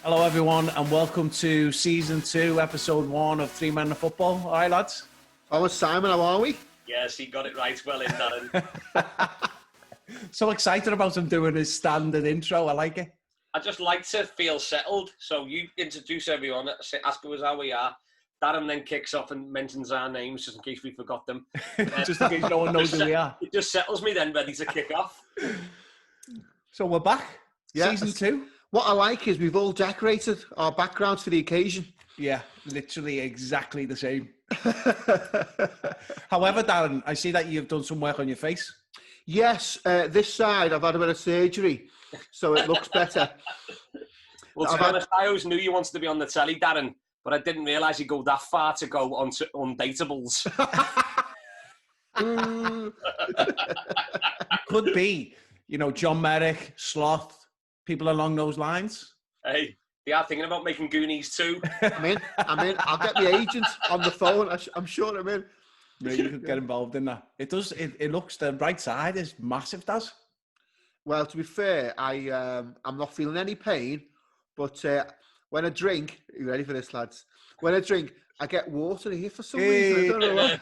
Hello, everyone, and welcome to Season 2, Episode 1 of Three Men of Football. All right, lads? Oh, Simon, how are we? Yes, he got it right. Well in, Darren. So excited about him doing his standard intro. I like it. I just like to feel settled. So you introduce everyone, ask us how we are. Darren then kicks off and mentions our names just in case we forgot them. Just in case no one knows who we are. It just settles me then, ready to kick off. So we're back. Yeah. Season 2. What I like is we've all decorated our backgrounds for the occasion. Yeah, literally exactly the same. However, Darren, I see that you've done some work on your face. Yes, this side I've had a bit of surgery, so it looks better. Well, to be honest, I always knew you wanted to be on the telly, Darren, but I didn't realise you'd go that far to go on to Undateables. Could be, John Merrick, Sloth, people along those lines. Hey, they are thinking about making Goonies too. I'm in. I'll get the agent on the phone. I'm sure I'm in. Maybe you could get involved in that. It does. It looks, the right side is massive, does. Well, to be fair, I'm not feeling any pain, but when I drink, are you ready for this, lads? When I drink, I get water here for some reason. I don't know why.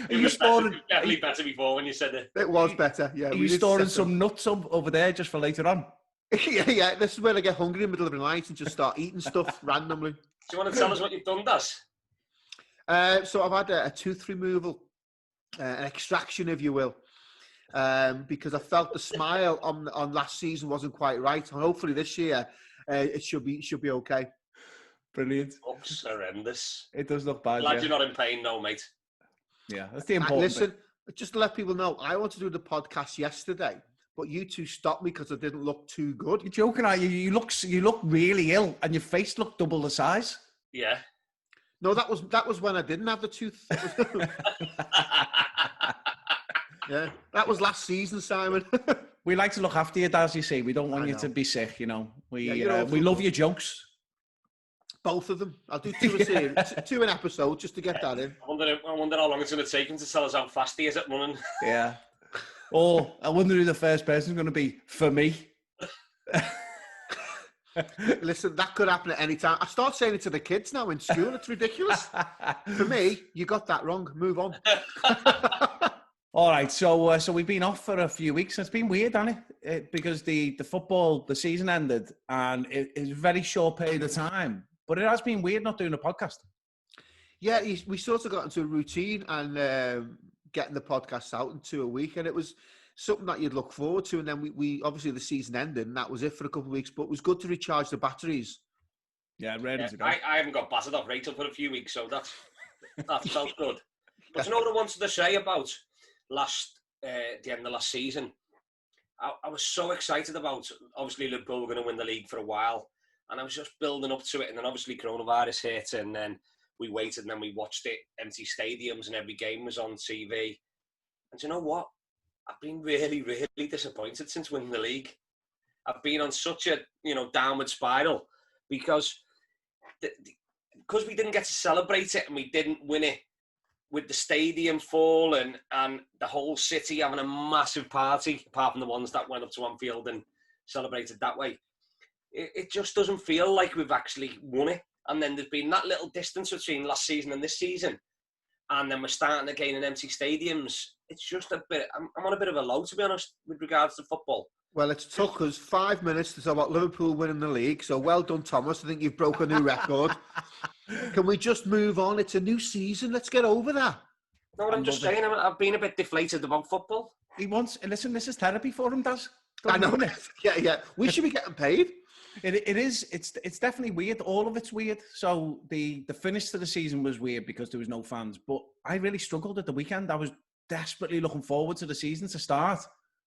It was definitely better before when you said it. It was better, yeah. Are you storing some nuts up over there just for later on? yeah. This is when I get hungry in the middle of the night and just start eating stuff randomly. Do you want to tell us what you've done, Daz? So I've had a tooth removal, an extraction, if you will, because I felt the smile on last season wasn't quite right, and hopefully this year it should be okay. Brilliant. Looks horrendous. It does look bad. Glad you're not in pain, no, mate. Yeah, that's the important. Listen, just to let people know, I wanted to do the podcast yesterday, but you two stopped me because I didn't look too good. You're joking, are you? You look really ill, and your face looked double the size. Yeah. No, that was when I didn't have the tooth. Yeah, that was last season, Simon. We like to look after you, as you say. We don't want you to be sick, We love your jokes. Both of them. I'll do two an episode just to get that in. I wonder how long it's going to take him to tell us how fast he is at running. Yeah. Or I wonder who the first person is going to be for me. Listen, that could happen at any time. I start saying it to the kids now in school. It's ridiculous. For me, you got that wrong. Move on. All right. So we've been off for a few weeks. It's been weird, hasn't it? Because the football, the season ended, and it's a very short period of time. But it has been weird not doing a podcast. Yeah, we sort of got into a routine and getting the podcast out into a week, and it was something that you'd look forward to. And then we obviously the season ended, and that was it for a couple of weeks. But it was good to recharge the batteries. Yeah, ready to go. I haven't got battered off Rachel for a few weeks, so that felt good. But you know what I wanted to say about the end of last season? I was so excited about, obviously Liverpool were going to win the league for a while, and I was just building up to it, and then obviously coronavirus hit, and then we waited, and then we watched it, empty stadiums, and every game was on TV. And you know what? I've been really, really disappointed since winning the league. I've been on such a downward spiral because we didn't get to celebrate it, and we didn't win it with the stadium full and the whole city having a massive party, apart from the ones that went up to Anfield and celebrated that way. It just doesn't feel like we've actually won it. And then there's been that little distance between last season and this season. And then we're starting again in empty stadiums. It's just a bit, I'm on a bit of a low, to be honest, with regards to football. Well, it took us 5 minutes to talk about Liverpool winning the league. So well done, Thomas. I think you've broken a new record. Can we just move on? It's a new season. Let's get over that. No, what I'm just saying, I've been a bit deflated about football. Listen, this is therapy for him, Daz. I know. Yeah. We should be getting paid. It is. It's definitely weird. All of it's weird. So the finish to the season was weird because there was no fans. But I really struggled at the weekend. I was desperately looking forward to the season to start,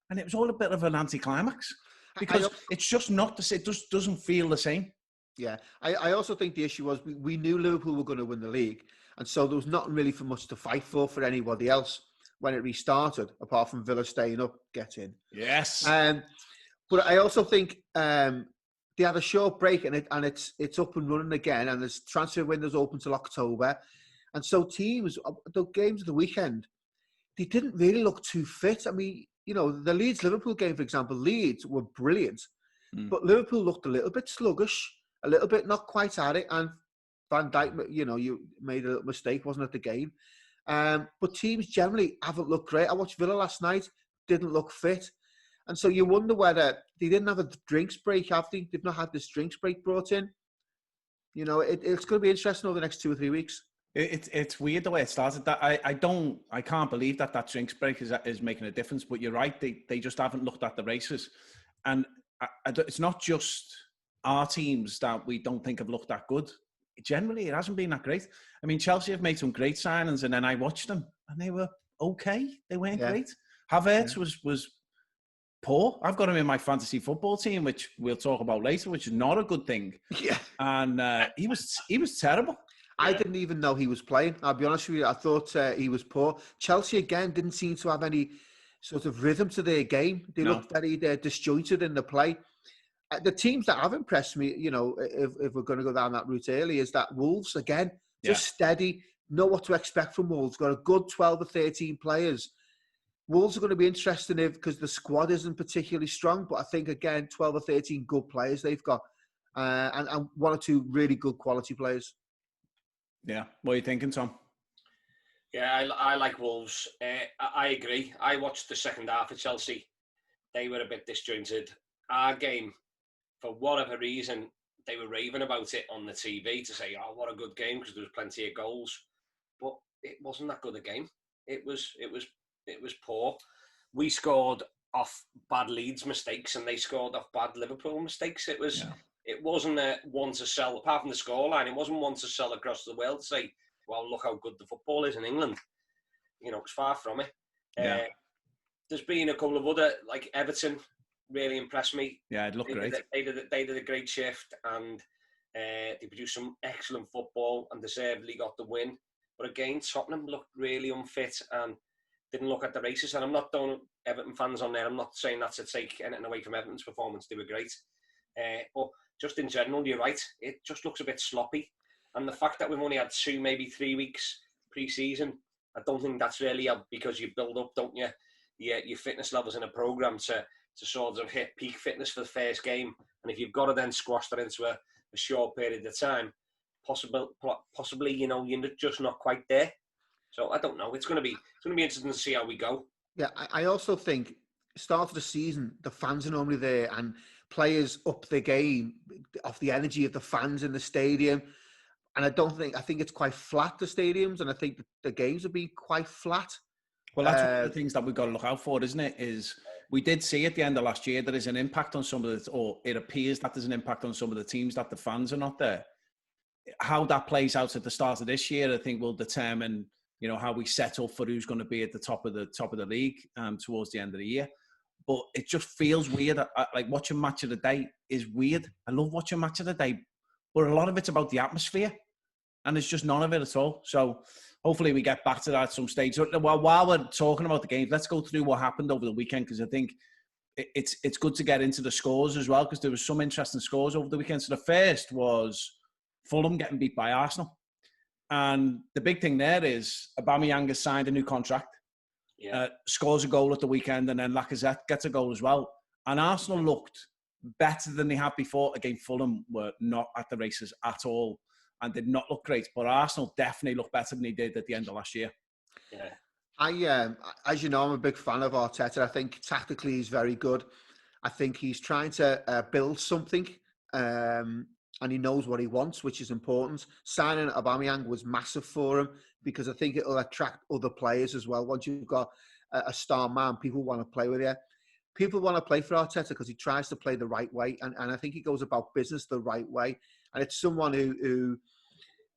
and it was all a bit of an anticlimax because it's just not the same. It just doesn't feel the same. Yeah, I also think the issue was we knew Liverpool were going to win the league, and so there was not really for much to fight for anybody else when it restarted, apart from Villa staying up, get in. Yes. But I also think they had a short break, and it's up and running again, and there's transfer windows open till October, and so teams, the games of the weekend, they didn't really look too fit. I mean, the Leeds-Liverpool game, for example, Leeds were brilliant. But Liverpool looked a little bit sluggish, a little bit not quite at it. And Van Dijk, you made a little mistake, wasn't it, the game? But teams generally haven't looked great. I watched Villa last night, didn't look fit. And so you wonder whether they didn't have a drinks break, have they? They've not had this drinks break brought in. It's going to be interesting over the next 2 or 3 weeks. It's weird the way it started. That I can't believe that drinks break is making a difference. But you're right, they just haven't looked at the races, and it's not just our teams that we don't think have looked that good. Generally, it hasn't been that great. I mean, Chelsea have made some great signings, and then I watched them, and they were okay. They weren't great. Havertz was poor. I've got him in my fantasy football team, which we'll talk about later, which is not a good thing. Yeah, and he was terrible. I didn't even know he was playing. I'll be honest with you. I thought he was poor. Chelsea, again, didn't seem to have any sort of rhythm to their game. They looked very disjointed in the play. The teams that have impressed me, if we're going to go down that route early, is that Wolves, again, just steady, know what to expect from Wolves. Got a good 12 or 13 players. Wolves are going to be interesting because the squad isn't particularly strong, but I think, again, 12 or 13 good players they've got and 1 or 2 really good quality players. Yeah. What are you thinking, Tom? Yeah, I like Wolves. I agree. I watched the second half of Chelsea. They were a bit disjointed. Our game, for whatever reason, they were raving about it on the TV to say, "Oh, what a good game," because there was plenty of goals. But it wasn't that good a game. It was poor. We scored off bad Leeds mistakes, and they scored off bad Liverpool mistakes. It wasn't one to sell, apart from the scoreline. It wasn't one to sell across the world to say, "Well, look how good the football is in England." It's far from it. There's been a couple of other, like Everton, really impressed me. Yeah, it looked great. They did a great shift, and they produced some excellent football and deservedly got the win. But again, Tottenham looked really unfit and didn't look at the races. And I'm not throwing Everton fans on there. I'm not saying that to take anything away from Everton's performance. They were great. But just in general, you're right. It just looks a bit sloppy. And the fact that we've only had 2, maybe 3 weeks pre-season, I don't think that's really because you build up, don't you, your fitness levels in a programme to sort of hit peak fitness for the first game. And if you've got to then squash that into a short period of time, possibly, you're just not quite there. So I don't know. It's going to be interesting to see how we go. Yeah, I also think start of the season, the fans are normally there and players up the game off the energy of the fans in the stadium. And I think it's quite flat, the stadiums, and I think the games have been quite flat. Well, that's one of the things that we've got to look out for, isn't it? Is we did see at the end of last year there is an impact on some of the, or it appears that there's an impact on some of the teams that the fans are not there. How that plays out at the start of this year, I think, will determine, how we settle for who's going to be at the top of the league towards the end of the year. But it just feels weird. Like watching Match of the Day is weird. I love watching Match of the Day, but a lot of it's about the atmosphere, and it's just none of it at all. So hopefully we get back to that at some stage. Well, while we're talking about the games, let's go through what happened over the weekend, because I think it's good to get into the scores as well, because there was some interesting scores over the weekend. So the first was Fulham getting beat by Arsenal. And the big thing there is Aubameyang has signed a new contract, scores a goal at the weekend, and then Lacazette gets a goal as well. And Arsenal looked better than they had before. Again, Fulham were not at the races at all and did not look great. But Arsenal definitely looked better than they did at the end of last year. Yeah. As you know, I'm a big fan of Arteta. I think tactically he's very good. I think he's trying to build something. And he knows what he wants, which is important. Signing Aubameyang was massive for him because I think it'll attract other players as well. Once you've got a star man, people want to play with you. People want to play for Arteta because he tries to play the right way. And I think he goes about business the right way. And it's someone who,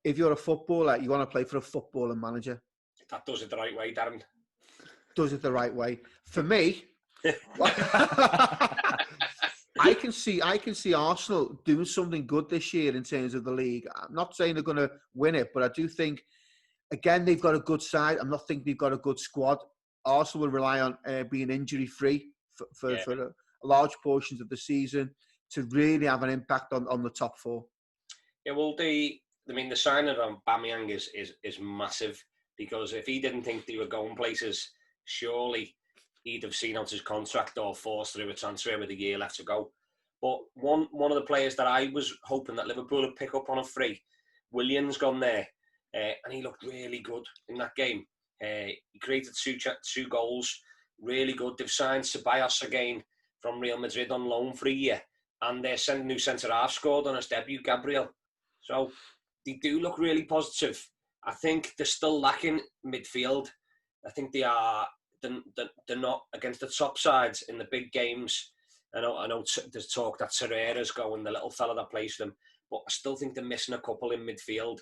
if you're a footballer, you want to play for a footballer manager. That does it the right way, Darren. Does it the right way. For me... I can see Arsenal doing something good this year in terms of the league. I'm not saying they're going to win it, but I do think, again, they've got a good side. I'm not thinking they've got a good squad. Arsenal will rely on being injury-free for large portions of the season to really have an impact on the top 4. Yeah, well, the signing of Aubameyang is massive, because if he didn't think they were going places, surely he'd have seen out his contract or forced through a transfer with a year left to go. But one of the players that I was hoping that Liverpool would pick up on a free, Williams gone there, and he looked really good in that game. He created two goals, really good. They've signed Ceballos again from Real Madrid on loan for a year, and their new centre-half scored on his debut, Gabriel. So they do look really positive. I think they're still lacking midfield. I think they're not against the top sides in the big games. I know there's talk that Serrera's going, the little fella that plays for them, but I still think they're missing a couple in midfield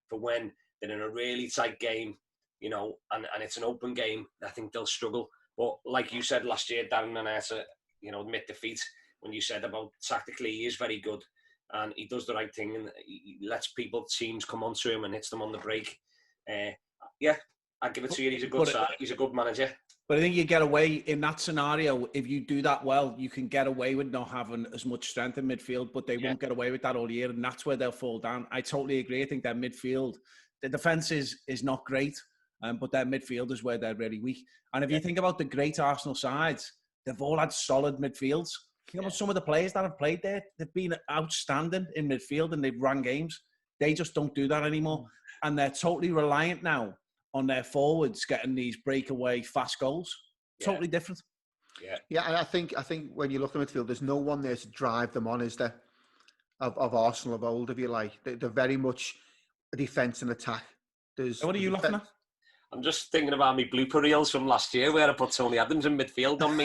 for when they're in a really tight game, you know, and it's an open game. I think they'll struggle. But like you said last year, Darren, and I had to, you know, admit defeat when you said about tactically he is very good and he does the right thing and he lets teams come onto him and hits them on the break. Yeah, I give it to you. He's a good side. He's a good manager. But I think you get away in that scenario. If you do that well, you can get away with not having as much strength in midfield, but they won't get away with that all year. And that's where they'll fall down. I totally agree. I think their midfield, the defense is not great, but their midfield is where they're really weak. And if you think about the great Arsenal sides, they've all had solid midfields. Think about some of the players that have played there. They've been outstanding in midfield and they've run games. They just don't do that anymore. And they're totally reliant now on their forwards getting these breakaway fast goals. Totally different. Yeah, and I think when you look at midfield, there's no one there to drive them on, is there? Of Arsenal of old, if you like. They're very much a defence and attack. What are you laughing at? I'm just thinking about my blooper reels from last year where I put Tony Adams in midfield on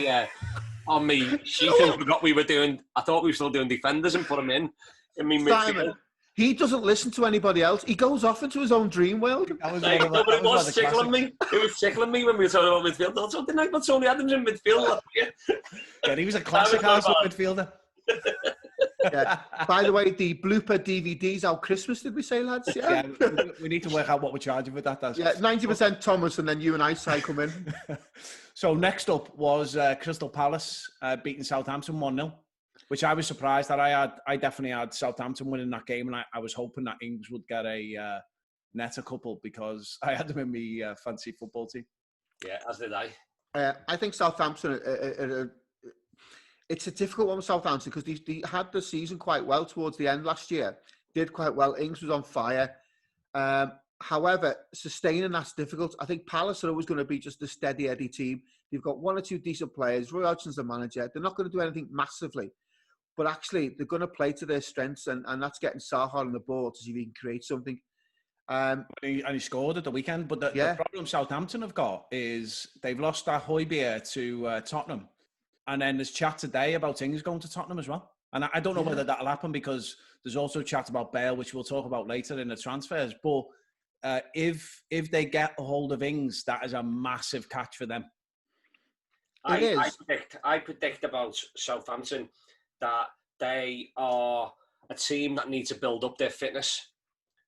me sheet and forgot we were doing. I thought we were still doing defenders and put him in me midfield. He doesn't listen to anybody else. He goes off into his own dream world. It was tickling me. It was tickling me when we were talking about midfield. Also, didn't I put Tony Adams in midfield? Yeah, he was a classic Arsenal midfielder. Yeah. By the way, the blooper DVD's out Christmas, did we say, lads? Yeah. We need to work out what we're charging with that. Yeah, 90% Thomas, and then you and I cycle in. So next up was Crystal Palace beating Southampton 1-0. Which I was surprised that I definitely had Southampton winning that game, and I was hoping that Ings would get a net a couple because I had them in my fantasy football team. Yeah, as did I. I think Southampton, it's a difficult one with Southampton because they had the season quite well towards the end last year. Did quite well. Ings was on fire. However, sustaining that's difficult. I think Palace are always going to be just a steady Eddie team. They've got one or two decent players. Roy Hodgson's the manager. They're not going to do anything massively. But actually, they're going to play to their strengths, and that's getting Saha on the board to see if he can create something. And he scored at the weekend. But the problem Southampton have got is they've lost that Højbjerg to Tottenham. And then there's chat today about Ings going to Tottenham as well. And I don't know whether that'll happen because there's also chat about Bale, which we'll talk about later in the transfers. But if they get a hold of Ings, that is a massive catch for them. I predict about Southampton that they are a team that needs to build up their fitness,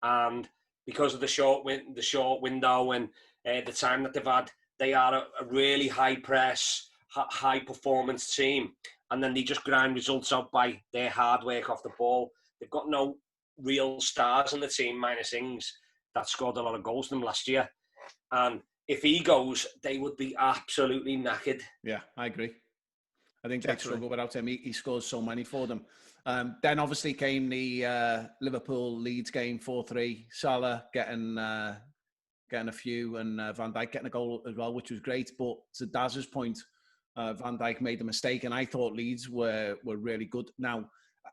and because of the short window and the time that they've had, they are a really high press, high performance team, and then they just grind results out by their hard work off the ball. They've got no real stars in the team, minus Ings, that scored a lot of goals for them last year, and if he goes, they would be absolutely knackered. Yeah, I agree. I think they struggle without him. He scores so many for them. Then obviously came the Liverpool-Leeds game, 4-3. Salah getting a few, and Van Dijk getting a goal as well, which was great. But to Daz's point, Van Dijk made a mistake, and I thought Leeds were really good. Now,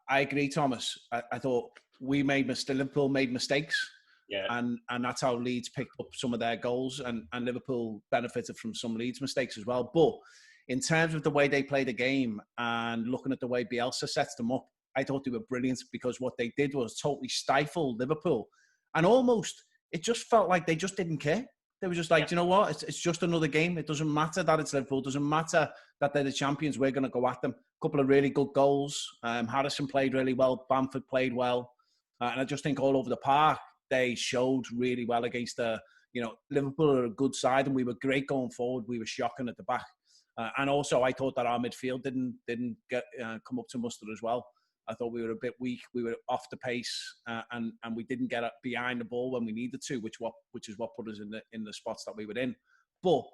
I agree, Thomas. I thought Liverpool made mistakes. Yeah. And that's how Leeds picked up some of their goals, and Liverpool benefited from some Leeds mistakes as well. But in terms of the way they play the game and looking at the way Bielsa sets them up, I thought they were brilliant because what they did was totally stifle Liverpool. And almost, it just felt like they just didn't care. They were just like, you know what? It's just another game. It doesn't matter that it's Liverpool. It doesn't matter that they're the champions. We're going to go at them. A couple of really good goals. Harrison played really well. Bamford played well. And I just think all over the park, they showed really well against Liverpool are a good side, and we were great going forward. We were shocking at the back. And also, I thought that our midfield didn't get come up to muster as well. I thought we were a bit weak. We were off the pace, and we didn't get behind the ball when we needed to, which is what put us in the spots that we were in. But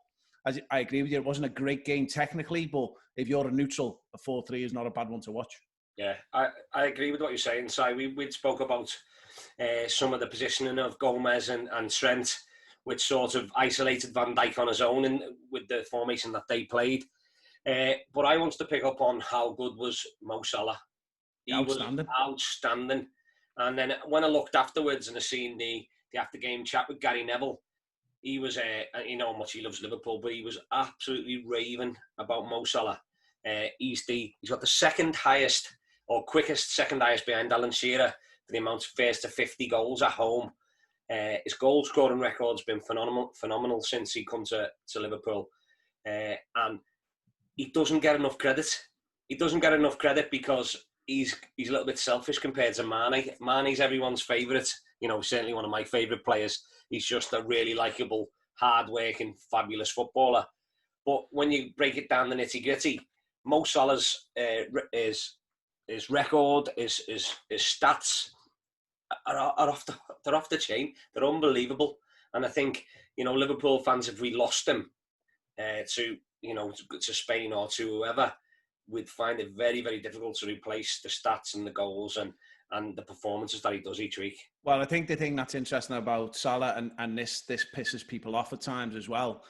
as I agree with you, it wasn't a great game technically. But if you're a neutral, a 4-3 is not a bad one to watch. Yeah, I agree with what you're saying, Si. We spoke about some of the positioning of Gomez and Trent, which sort of isolated Van Dijk on his own and with the formation that they played. But I wanted to pick up on how good was Mo Salah. He Outstanding. was outstanding. And then when I looked afterwards and I seen the after-game chat with Gary Neville, he was, you know how much he loves Liverpool, but he was absolutely raving about Mo Salah. He's got the second highest or quickest second highest behind Alan Shearer for the amount of first to 50 goals at home. His goal scoring record's been phenomenal since he come to Liverpool. And he doesn't get enough credit. He doesn't get enough credit because he's a little bit selfish compared to Mane. Mane's everyone's favourite. You know, certainly one of my favourite players. He's just a really likeable, hard-working, fabulous footballer. But when you break it down the nitty-gritty, Mo Salah's his record, his stats are off the chain. They're unbelievable. And I think, you know, Liverpool fans, if we lost him to Spain or to whoever, we'd find it very, very difficult to replace the stats and the goals and the performances that he does each week. Well, I think the thing that's interesting about Salah, and this pisses people off at times as well,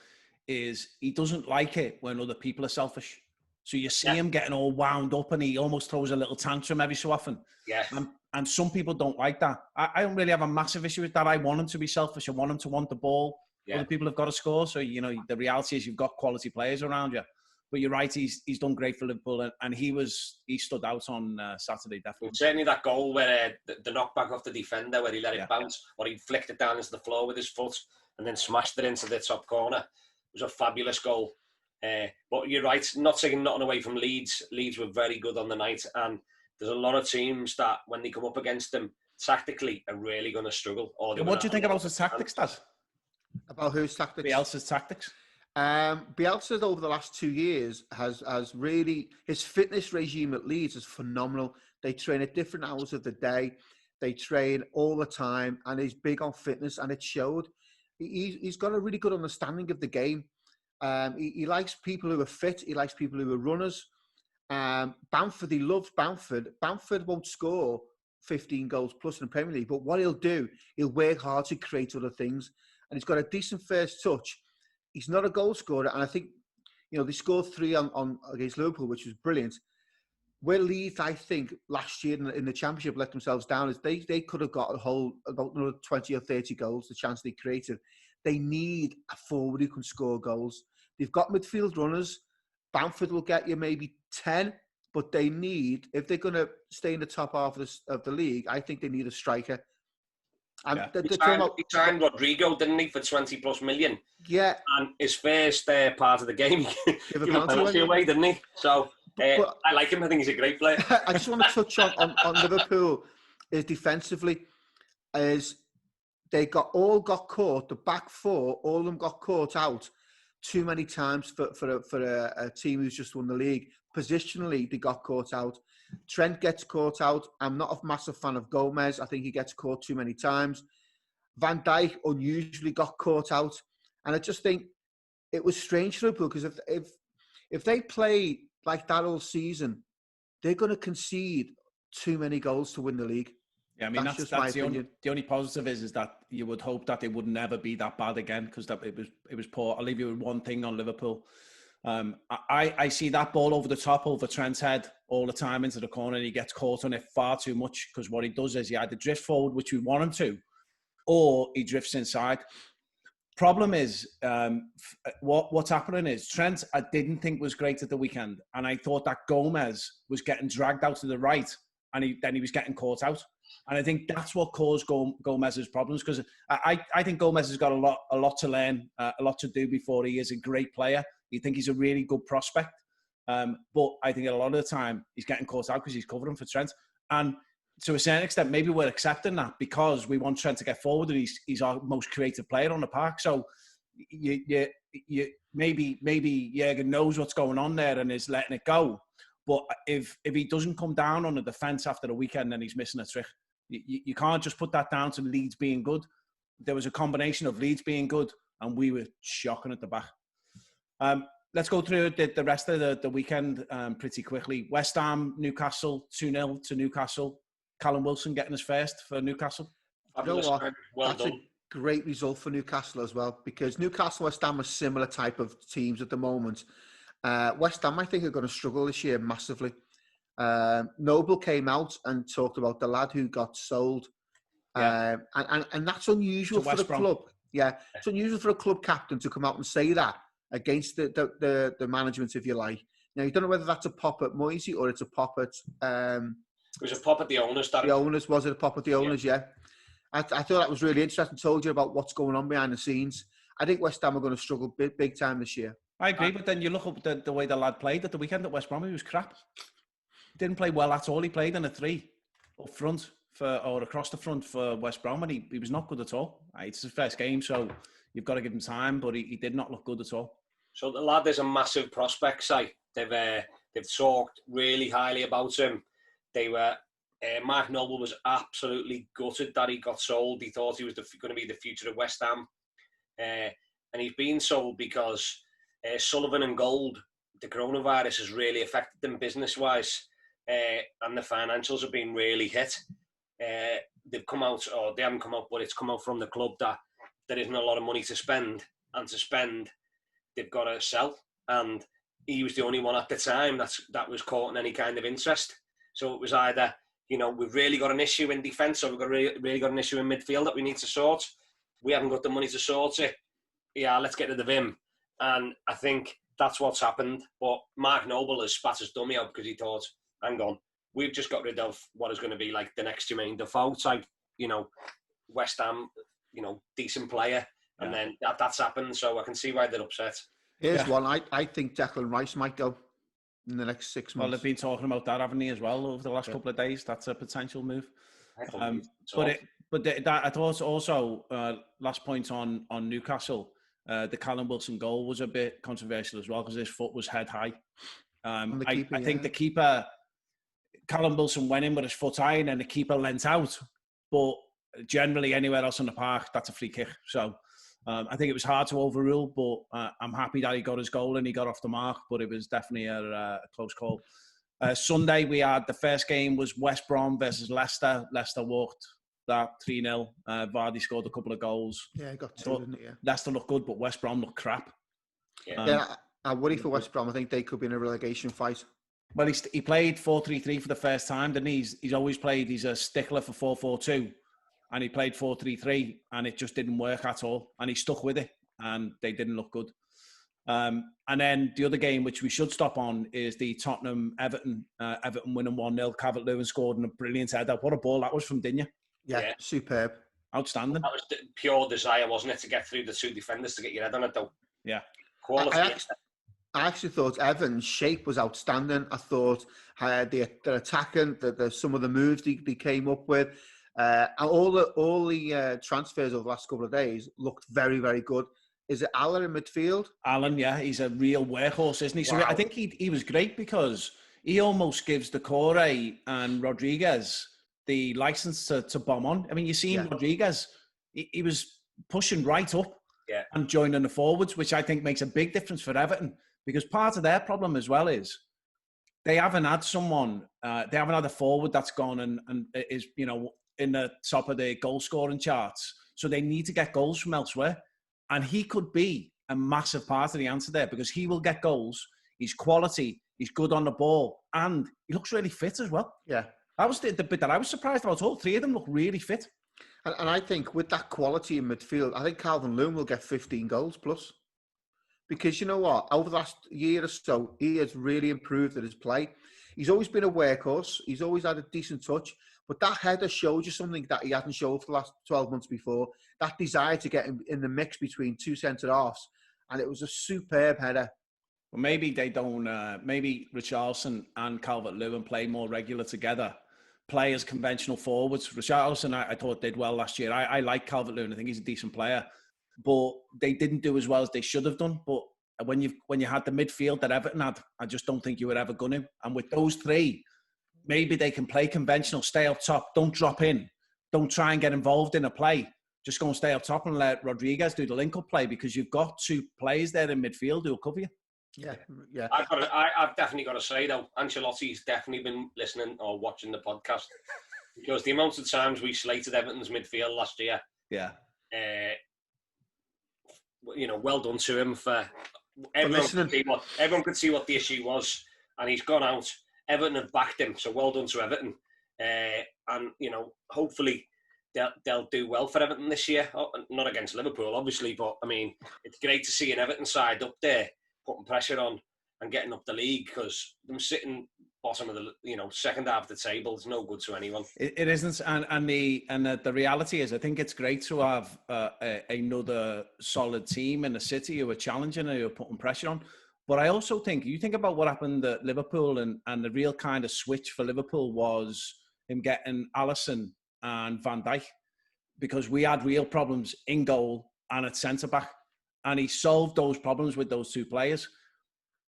is he doesn't like it when other people are selfish. So you see him getting all wound up and he almost throws a little tantrum every so often. Yeah. And some people don't like that. I don't really have a massive issue with that. I want him to be selfish. I want him to want the ball. Yeah. Other people have got to score. So, you know, the reality is you've got quality players around you. But you're right, he's done great for Liverpool, and he stood out on Saturday, definitely. Certainly that goal where the knockback off the defender, where he let it bounce, or he flicked it down into the floor with his foot and then smashed it into the top corner. It was a fabulous goal. But you're right, not taking nothing away from Leeds. Leeds were very good on the night, and there's a lot of teams that, when they come up against them, tactically are really going to struggle. What do you think about his tactics, Dad? About whose tactics? Bielsa's tactics. Bielsa over the last 2 years has really, his fitness regime at Leeds is phenomenal. They train at different hours of the day. They train all the time, and he's big on fitness, and it showed. He's got a really good understanding of the game. He likes people who are fit. He likes people who are runners. Bamford, he loves Bamford. Bamford won't score 15 goals plus in the Premier League, but what he'll do, he'll work hard to create other things. And he's got a decent first touch. He's not a goal scorer, and I think, you know, they scored 3 on against Liverpool, which was brilliant. Where Leeds, I think, last year in the Championship let themselves down is they could have got about another 20 or 30 goals, the chance they created. They need a forward who can score goals. They've got midfield runners. Bamford will get you maybe 10, but they need, if they're going to stay in the top half of the league, I think they need a striker. And he signed Rodrigo, didn't he, for 20 plus million? Yeah. And his first part of the game, he gave a penalty away, didn't he? So but I like him. I think he's a great player. I just want to touch on Liverpool is defensively, is they all got caught. The back four, all of them got caught out too many times for a team who's just won the league. Positionally, they got caught out. Trent gets caught out. I'm not a massive fan of Gomez. I think he gets caught too many times. Van Dijk unusually got caught out. And I just think it was strange for Liverpool, because if they play like that all season, they're going to concede too many goals to win the league. Yeah, I mean, that's the only positive is that you would hope that they would never be that bad again, because it was poor. I'll leave you with one thing on Liverpool. I see that ball over the top, over Trent's head all the time into the corner, and he gets caught on it far too much, because what he does is he either drifts forward, which we want him to, or he drifts inside. Problem is, what's happening is Trent, I didn't think was great at the weekend, and I thought that Gomez was getting dragged out to the right, and then he was getting caught out. And I think that's what caused Gomez's problems, because I think Gomez has got a lot to learn, a lot to do before he is a great player. You think he's a really good prospect, but I think a lot of the time he's getting caught out because he's covering for Trent. And to a certain extent, maybe we're accepting that because we want Trent to get forward, and he's our most creative player on the park. So you maybe Jurgen knows what's going on there and is letting it go. But if he doesn't come down on the defence after the weekend, then he's missing a trick. You can't just put that down to Leeds being good. There was a combination of Leeds being good and we were shocking at the back. let's go through the rest of the weekend pretty quickly. West Ham, Newcastle, 2-0 to Newcastle. Callum Wilson getting his first for Newcastle. You know what? Well That's done. a great result for Newcastle as well, because Newcastle, West Ham are similar type of teams at the moment. West Ham, I think, are going to struggle this year massively. Noble came out and talked about the lad who got sold. Yeah. And that's unusual for the club. Yeah, it's unusual for a club captain to come out and say that against the management, if you like. Now, you don't know whether that's a pop at Moisey or it's a pop at... it was a pop at the owners. The owners, was it a pop at the owners? Yeah. I thought that was really interesting. Told you about what's going on behind the scenes. I think West Ham are going to struggle big time this year. I agree, but then you look up the way the lad played at the weekend at West Brom, he was crap. Didn't play well at all. He played in a 3 up front or across the front for West Brom, and he was not good at all. It's his first game, so you've got to give him time, but he did not look good at all. So the lad is a massive prospect site. They've talked really highly about him. They were Mark Noble was absolutely gutted that he got sold. He thought he was going to be the future of West Ham, and he's been sold because Sullivan and Gold, the coronavirus has really affected them business-wise, and the financials have been really hit. They've come out, or they haven't come out, but it's come out from the club that there isn't a lot of money to spend, and to spend, they've got to sell. And he was the only one at the time that was caught in any kind of interest. So it was either, we've really got an issue in defence, or we've got really got an issue in midfield that we need to sort. We haven't got the money to sort it. Yeah, let's get rid of him. And I think that's what's happened. But Mark Noble has spat his dummy out because he thought, hang on, we've just got rid of what is going to be like the next Jermaine Defoe type, West Ham, decent player. And then that's happened. So I can see why they're upset. Here's one. I think Declan Rice might go in the next 6 months. Well, they've been talking about that, haven't they, as well, over the last couple of days. That's a potential move. I thought also, last point on Newcastle, the Callum Wilson goal was a bit controversial as well because his foot was head high. I think the keeper, Callum Wilson, went in with his foot high and then the keeper leant out. But generally, anywhere else in the park, that's a free kick. So I think it was hard to overrule, but I'm happy that he got his goal and he got off the mark, but it was definitely a close call. Sunday, we had the first game was West Brom versus Leicester. Leicester walked that 3-0. Vardy scored a couple of goals. Yeah, he got 2, didn't he? Yeah. Leicester looked good, but West Brom looked crap. I worry for West Brom. I think they could be in a relegation fight. Well, he played 4-3-3 for the first time, didn't he? He's always played, he's a stickler for 4-4-2. And he played 4-3-3 and it just didn't work at all. And he stuck with it and they didn't look good. And then the other game, which we should stop on, is the Tottenham-Everton. Everton winning 1-0. Calvert-Lewin scored in a brilliant header. What a ball that was from Digne. Yeah, superb. Outstanding. That was the pure desire, wasn't it, to get through the 2 defenders to get your head on it, though. Yeah. Quality. I actually thought Everton's shape was outstanding. I thought their attacking, some of the moves they came up with, and all the transfers over the last couple of days looked very, very good. Is it Allen in midfield? Allen, yeah, he's a real workhorse, isn't he? Wow. So I think he was great because he almost gives Decore and Rodriguez the license to bomb on. I mean, you seen Rodriguez, he was pushing right up and joining the forwards, which I think makes a big difference for Everton, because part of their problem as well is they haven't had someone, they haven't had a forward that's gone and is, in the top of the goal scoring charts. So they need to get goals from elsewhere. And he could be a massive part of the answer there because he will get goals. He's quality. He's good on the ball. And he looks really fit as well. Yeah. That was the bit that I was surprised about. All 3 of them look really fit. And I think with that quality in midfield, I think Calvert-Lewin will get 15 goals plus. Because you know what? Over the last year or so, he has really improved at his play. He's always been a workhorse. He's always had a decent touch. But that header showed you something that he hadn't showed for the last 12 months before. That desire to get in the mix between 2 centre-halves. And it was a superb header. Well, maybe they don't... maybe Richarlison and Calvert-Lewin play more regular together. Play as conventional forwards. Richarlison, I thought, did well last year. I like Calvert-Lewin. I think he's a decent player. But they didn't do as well as they should have done. But when you had the midfield that Everton had, I just don't think you would ever gun him. And with those 3... maybe they can play conventional, stay up top, don't drop in, don't try and get involved in a play. Just go and stay up top and let Rodriguez do the link-up play because you've got 2 players there in midfield who will cover you. Yeah, yeah. I've definitely got to say though, Ancelotti's definitely been listening or watching the podcast because the amount of times we slated Everton's midfield last year, Yeah. Well done to him for listening. Everyone could see what the issue was, and he's gone out. Everton have backed him, so well done to Everton. And hopefully they'll do well for Everton this year. Not against Liverpool, obviously, but I mean, it's great to see an Everton side up there putting pressure on and getting up the league, because them sitting bottom of the second half of the table is no good to anyone. It isn't, and the reality is, I think it's great to have another solid team in the city who are challenging and who are putting pressure on. But I also think, you think about what happened at Liverpool, and the real kind of switch for Liverpool was him getting Alisson and Van Dijk, because we had real problems in goal and at centre back, and he solved those problems with those two players.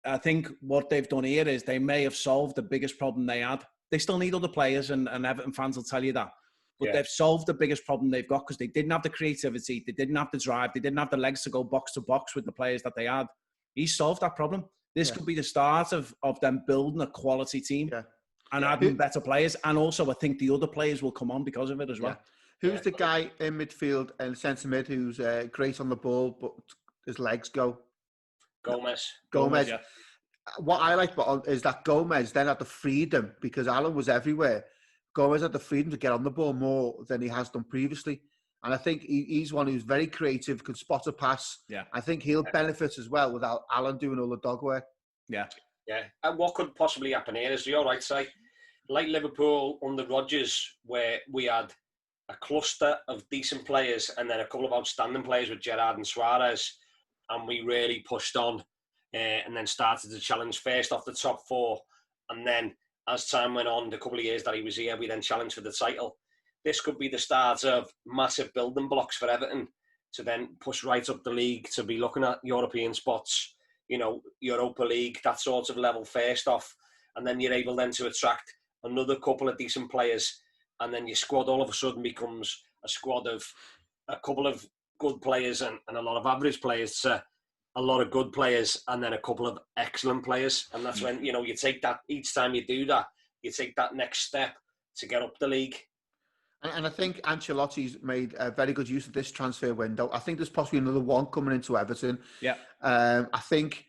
I think what they've done here is they may have solved the biggest problem they had. They still need other players, and Everton fans will tell you that. But they've solved the biggest problem they've got, because they didn't have the creativity, they didn't have the drive, they didn't have the legs to go box to box with the players that they had. He solved that problem. This could be the start of them building a quality team and adding better players. And also, I think the other players will come on because of it as well. Who's the guy in midfield and centre mid who's great on the ball, but his legs go? Gomez. Yeah. What I like is that Gomez then had the freedom, because Alan was everywhere. Gomez had the freedom to get on the ball more than he has done previously. And I think he's one who's very creative, can spot a pass. Yeah. I think he'll benefit as well without Alan doing all the dog work. Yeah. Yeah. And what could possibly happen here is, you're right, say, like Liverpool under Rodgers, where we had a cluster of decent players and then a couple of outstanding players with Gerrard and Suarez, and we really pushed on and then started to challenge first off the top four. And then as time went on, the couple of years that he was here, we then challenged for the title. This could be the start of massive building blocks for Everton to then push right up the league, to be looking at European spots, Europa League, that sort of level first off. And then you're able then to attract another couple of decent players. And then your squad all of a sudden becomes a squad of a couple of good players and a lot of average players to a lot of good players and then a couple of excellent players. And that's when, you take that, each time you do that, you take that next step to get up the league. And I think Ancelotti's made a very good use of this transfer window. I think there's possibly another one coming into Everton. Yeah. I think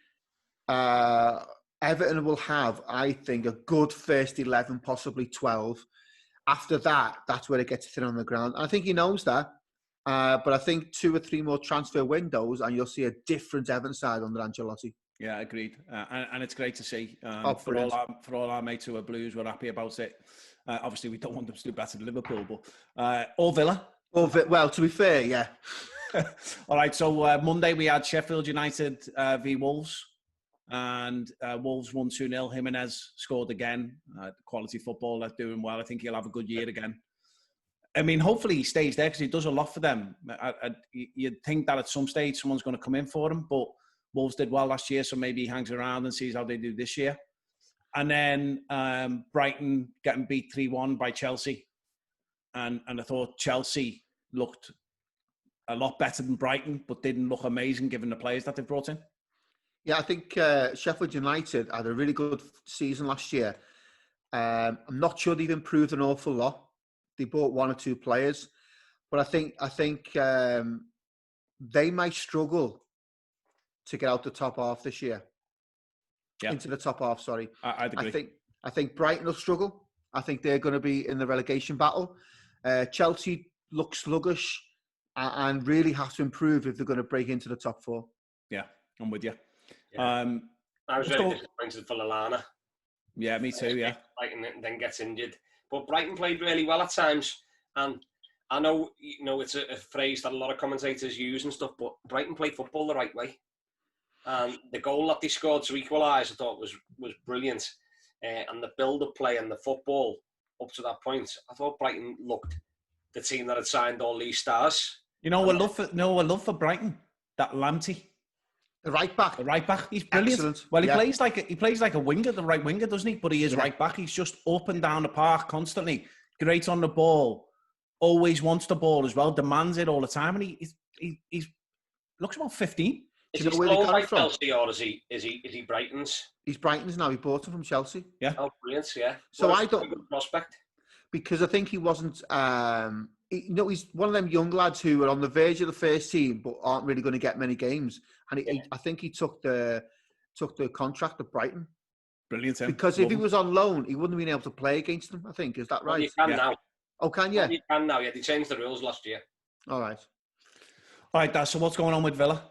Everton will have, I think, a good first 11, possibly 12. After that, that's where it gets thin on the ground. I think he knows that. But I think 2 or 3 more transfer windows and you'll see a different Everton side under Ancelotti. Yeah, agreed. And it's great to see. For all our mates who are Blues, we're happy about it. Obviously, we don't want them to do better than Liverpool, but or Villa. Well, to be fair, yeah. All right, so Monday we had Sheffield United v Wolves, and Wolves won 2-0. Jimenez scored again. Quality footballer, doing well. I think he'll have a good year again. I mean, hopefully he stays there because he does a lot for them. You'd think that at some stage someone's going to come in for him, but Wolves did well last year, so maybe he hangs around and sees how they do this year. And then Brighton getting beat 3-1 by Chelsea. And I thought Chelsea looked a lot better than Brighton, but didn't look amazing given the players that they've brought in. Yeah, I think Sheffield United had a really good season last year. I'm not sure they've improved an awful lot. They bought 1 or 2 players, but I think they might struggle to get out the top half this year. Yeah. Into the top half, sorry. I'd agree. I think Brighton will struggle. I think they're going to be in the relegation battle. Chelsea look sluggish and really have to improve if they're going to break into the top 4. Yeah, I'm with you. Yeah. I was really disappointed for Lallana. Yeah, me too, yeah. And then gets injured. But Brighton played really well at times. And I know, it's a phrase that a lot of commentators use and stuff, but Brighton played football the right way. And the goal that they scored to equalise, I thought was brilliant. And the build-up play and the football up to that point, I thought Brighton looked the team that had signed all these stars. I love for Brighton, that Lamptey. The right back. He's brilliant. Excellent. Well, he plays like a winger, the right winger, doesn't he? But he is right back. He's just up and down the park constantly. Great on the ball. Always wants the ball as well. Demands it all the time. And he looks about 15. Is Do you he know where they still got by him from? Chelsea or is he Brighton's? He's Brighton's now. He bought him from Chelsea. Yeah. Oh, brilliant! Yeah. So What I a don't, good prospect. because I think he wasn't. He's one of them young lads who are on the verge of the first team, but aren't really going to get many games. And I think he took the contract at Brighton, Brilliant, Tim. because if Love he him. was on loan, he wouldn't have been able to play against them. I think, is that Well, right? you can Yeah. now. Oh, can Well, you? you can now. Yeah, they changed the rules last year. All right. All right, Dad, so what's going on with Villa?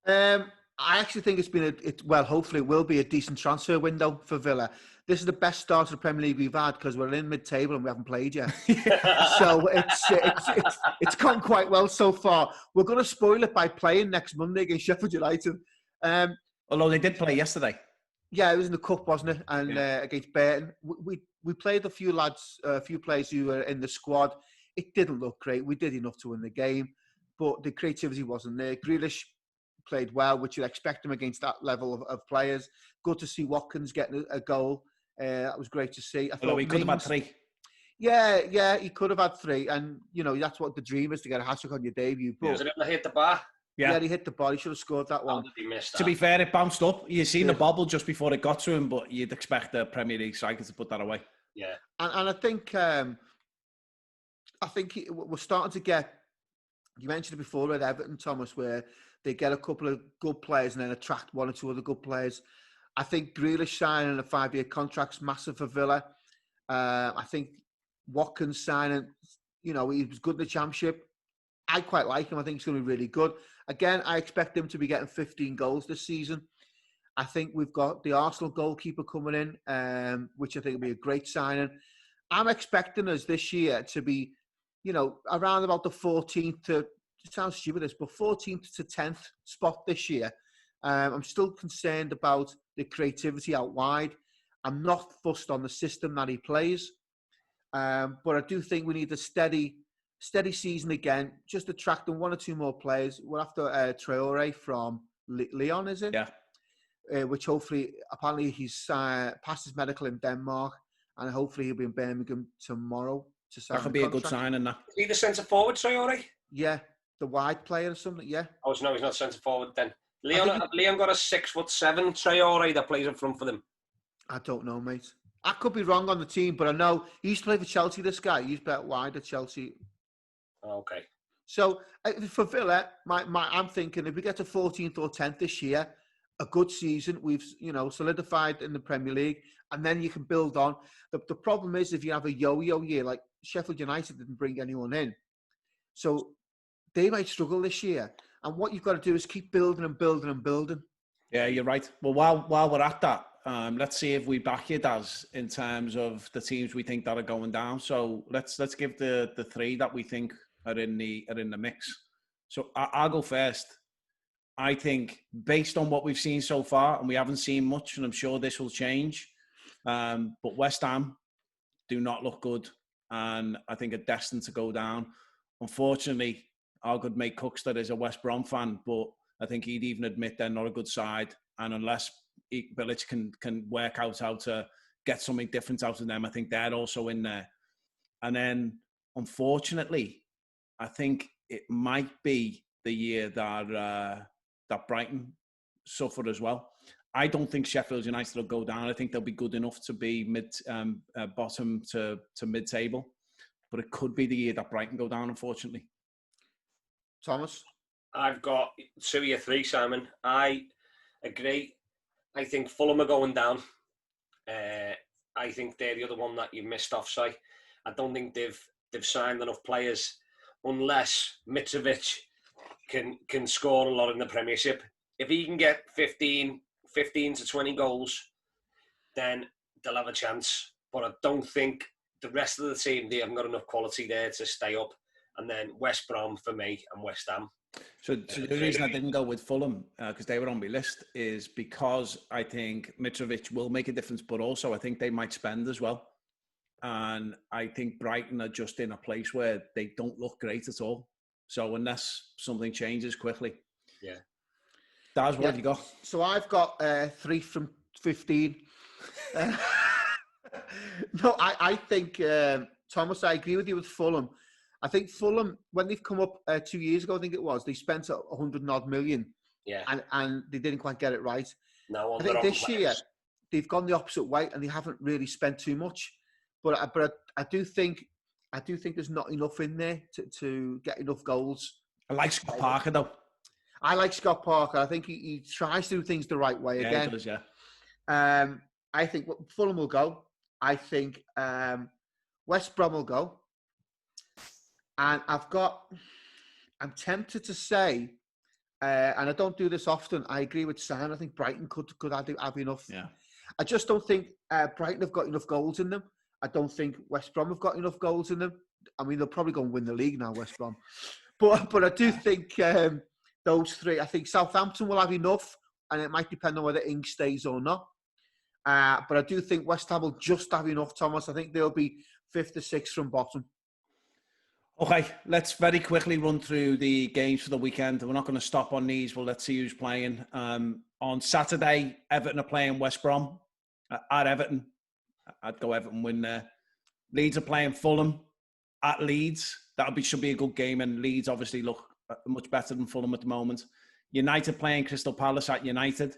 I actually think it's been well, hopefully it will be a decent transfer window for Villa. This is the best start to the Premier League we've had, because we're in mid-table and we haven't played yet. So it's gone quite well so far. We're going to spoil it by playing next Monday against Sheffield United. Although they did play yesterday. Yeah, it was in the cup, wasn't it? And Yeah. against Burton, we played a few lads, a few players who were in the squad. It didn't look great. We did enough to win the game, but the creativity wasn't there. Grealish played well, which you'd expect him against that level of players. Good to see Watkins getting a goal. That was great to see. Although he could have had 3. Yeah, he could have had 3, and that's what the dream is, to get a hat-trick on your debut. But Was it hit the bar? yeah, he hit the bar. He should have scored that How one. did he miss that? To be fair, it bounced up. You seen the Yeah. bobble just before it got to him, but you'd expect the Premier League striker to put that away. Yeah. And I think we're starting to get. You mentioned it before with Everton, Thomas, where they get a couple of good players and then attract 1 or 2 other good players. I think Grealish signing a 5-year contract's massive for Villa. I think Watkins signing, he was good in the Championship. I quite like him. I think he's going to be really good. Again, I expect him to be getting 15 goals this season. I think we've got the Arsenal goalkeeper coming in, which I think will be a great signing. I'm expecting us this year to be, around about the 14th to, it sounds stupid this, but 14th to 10th spot this year. I'm still concerned about the creativity out wide. I'm not fussed on the system that he plays. But I do think we need a steady season again, just attracting 1 or 2 more players. We're after Traore from Lyon, is it? Yeah. Which hopefully, apparently he's passed his medical in Denmark, and hopefully he'll be in Birmingham tomorrow to sign. That could be a good signing. That. Is he the centre forward, Traore? Yeah, the wide player or something. Yeah. Oh no, he's not centre forward then. Leon got a 6'7" Traore that plays up front for them. I don't know, mate. I could be wrong on the team, but I know he used to play for Chelsea. This guy, he's bet wide at Chelsea. Okay. So for Villa, I'm thinking if we get to 14th or 10th this year, a good season, we've solidified in the Premier League, and then you can build on. The problem is if you have a yo-yo year, like Sheffield United didn't bring anyone in, so they might struggle this year. And what you've got to do is keep building and building and building. Yeah, you're right. Well, while we're at that, let's see if we back you, Daz, in terms of the teams we think that are going down. So let's give the 3 that we think are in the mix. So I'll go first. I think based on what we've seen so far, and we haven't seen much, and I'm sure this will change, but West Ham do not look good, and I think are destined to go down. Unfortunately, our good mate Cookster is a West Brom fan, but I think he'd even admit they're not a good side, and unless Bilic can work out how to get something different out of them, I think they're also in there. And then, unfortunately, I think it might be the year that Brighton suffered as well. I don't think Sheffield United will go down. I think they'll be good enough to be bottom to mid-table, but it could be the year that Brighton go down, unfortunately. Thomas? I've got 2 or 3, Simon. I agree. I think Fulham are going down. I think they're the other one that you missed off, Si. I don't think they've signed enough players unless Mitrovic can score a lot in the Premiership. If he can get 15 to 20 goals, then they'll have a chance. But I don't think the rest of the team, they haven't got enough quality there to stay up. And then West Brom for me and West Ham. So the reason I didn't go with Fulham, because they were on my list, is because I think Mitrovic will make a difference, but also I think they might spend as well. And I think Brighton are just in a place where they don't look great at all. So unless something changes quickly. Yeah. Daz, what have you got? So I've got 3 from 15. No, I think, Thomas, I agree with you with Fulham. I think Fulham, when they've come up 2 years ago, I think it was, they spent 100 odd million. Yeah. And they didn't quite get it right. No, I think this year they've gone the opposite way and they haven't really spent too much. But I do think there's not enough in there to get enough goals. I like Scott Parker though. I like Scott Parker. I think he tries to do things the right way again. He does, yeah. I think Fulham will go. I think West Brom will go. And I'm tempted to say, and I don't do this often, I agree with Sam. I think Brighton could have enough. Yeah. I just don't think Brighton have got enough goals in them. I don't think West Brom have got enough goals in them. I mean, they'll probably go and win the league now, West Brom. But I do think those three, I think Southampton will have enough, and it might depend on whether Ings stays or not. But I do think West Ham will just have enough, Thomas. I think they'll be 5th or 6th from bottom. Okay, let's very quickly run through the games for the weekend. We're not going to stop on these, but let's see who's playing. On Saturday, Everton are playing West Brom at Everton. I'd go Everton win there. Leeds are playing Fulham at Leeds. Should be a good game, and Leeds obviously look much better than Fulham at the moment. United playing Crystal Palace at United.